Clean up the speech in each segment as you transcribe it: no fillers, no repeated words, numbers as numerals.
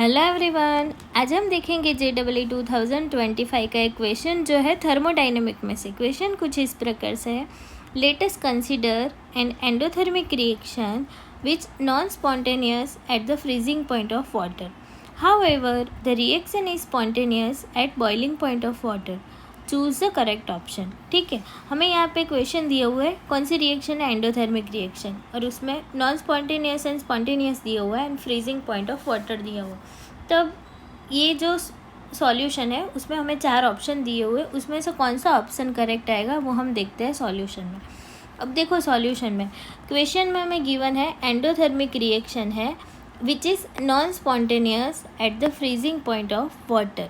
Hello everyone, आज हम देखेंगे JEE 2025 का एक क्वेश्चन जो है थर्मोडाइनमिक में से। क्वेश्चन कुछ इस प्रकार से है, let us consider an endothermic reaction which non spontaneous at the freezing point of water, however the reaction is spontaneous at boiling point of water, choose the correct option. ठीक है, हमें यहाँ पे क्वेश्चन दिया हुआ है कौन सी रिएक्शन है, एंडोथर्मिक रिएक्शन, और उसमें नॉन स्पॉन्टेनियस एंड स्पॉन्टेनियस दिया हुआ है and freezing point of water दिया हुआ। तब ये जो सॉल्यूशन है उसमें हमें 4 ऑप्शन दिए हुए, उसमें से कौन सा ऑप्शन करेक्ट आएगा वो हम देखते हैं सॉल्यूशन में। अब देखो सॉल्यूशन में, क्वेश्चन में हमें गिवन है एंडोथर्मिक रिएक्शन है which is non spontaneous at the freezing point of water,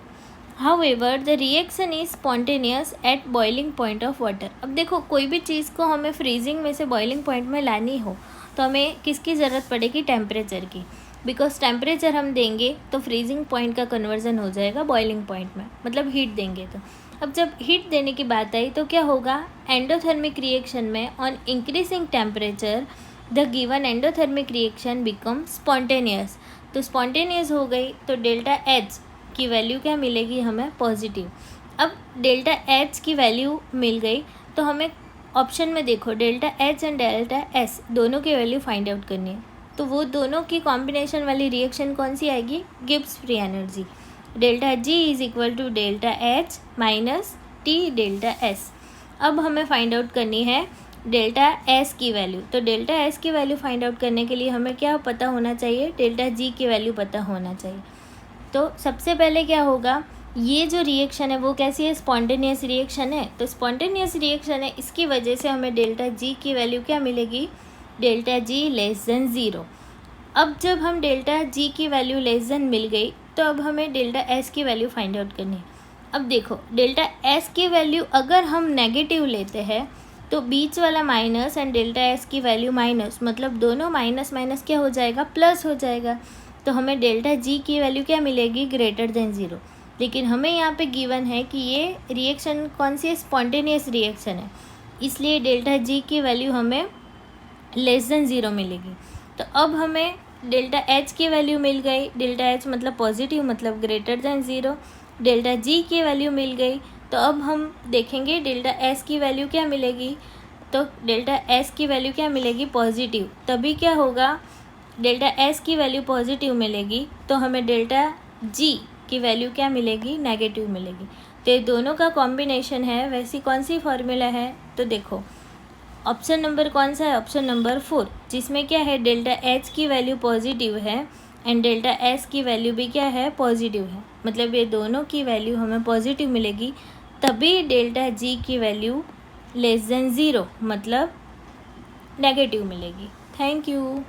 however the reaction is spontaneous at boiling point of water. अब देखो कोई भी चीज़ को हमें फ्रीजिंग में से बॉइलिंग पॉइंट में लानी हो तो हमें किसकी ज़रूरत पड़ेगी, टेम्परेचर की, बिकॉज टेम्परेचर हम देंगे तो फ्रीजिंग पॉइंट का कन्वर्जन हो जाएगा बॉइलिंग पॉइंट में, मतलब हीट देंगे तो। अब जब हीट देने की बात आई तो क्या होगा, एंडोथर्मिक रिएक्शन में on increasing temperature the given endothermic reaction become spontaneous. तो स्पॉन्टेनियस हो गई तो डेल्टा एच की वैल्यू क्या मिलेगी हमें, पॉजिटिव। अब डेल्टा एच की वैल्यू मिल गई तो हमें ऑप्शन में देखो delta H and delta S दोनों की वैल्यू फाइंड आउट करनी है। तो वो दोनों की कॉम्बिनेशन वाली रिएक्शन कौन सी आएगी, Gibbs free energy. Delta G is equal to delta H minus T delta S. अब हमें फाइंड आउट करनी है डेल्टा एस की वैल्यू। तो डेल्टा एस की वैल्यू फाइंड आउट करने के लिए हमें क्या पता होना चाहिए, डेल्टा जी की वैल्यू पता होना चाहिए। तो सबसे पहले क्या होगा, ये जो रिएक्शन है वो कैसी है, स्पॉन्टेनियस रिएक्शन है। तो स्पॉन्टेनियस रिएक्शन है, इसकी वजह से हमें डेल्टा जी की वैल्यू क्या मिलेगी, delta G less than zero. अब जब हम डेल्टा जी की वैल्यू लेस देन मिल गई तो अब हमें डेल्टा एस की वैल्यू फाइंड आउट करनी है। अब देखो डेल्टा एस की वैल्यू अगर हम नेगेटिव लेते हैं तो बीच वाला माइनस एंड डेल्टा एस की वैल्यू माइनस, मतलब दोनों माइनस माइनस क्या हो जाएगा, प्लस हो जाएगा। तो हमें डेल्टा जी की वैल्यू क्या मिलेगी, ग्रेटर देन ज़ीरो। लेकिन हमें यहाँ पे गिवन है कि ये रिएक्शन कौन सी है, स्पॉन्टेनियस रिएक्शन है, इसलिए डेल्टा जी की वैल्यू हमें लेस देन ज़ीरो मिलेगी। तो अब हमें डेल्टा एच की वैल्यू मिल गई, डेल्टा एच मतलब पॉजिटिव, मतलब greater than zero. Delta G की वैल्यू मिल गई तो अब हम देखेंगे डेल्टा एस की वैल्यू क्या मिलेगी। तो डेल्टा एस की वैल्यू क्या मिलेगी, पॉजिटिव। तभी क्या होगा, डेल्टा एस की वैल्यू पॉजिटिव मिलेगी तो हमें डेल्टा जी की वैल्यू क्या मिलेगी, नेगेटिव मिलेगी। तो ये दोनों का कॉम्बिनेशन है। वैसी कौन सी फॉर्मूला है, तो देखो ऑप्शन नंबर कौन सा है, ऑप्शन नंबर 4, जिसमें क्या है डेल्टा एच की वैल्यू पॉजिटिव है एंड डेल्टा एस की वैल्यू भी क्या है, पॉजिटिव है। मतलब ये दोनों की वैल्यू हमें पॉजिटिव मिलेगी, तभी डेल्टा जी की वैल्यू लेस देन ज़ीरो मतलब नेगेटिव मिलेगी। Thank you.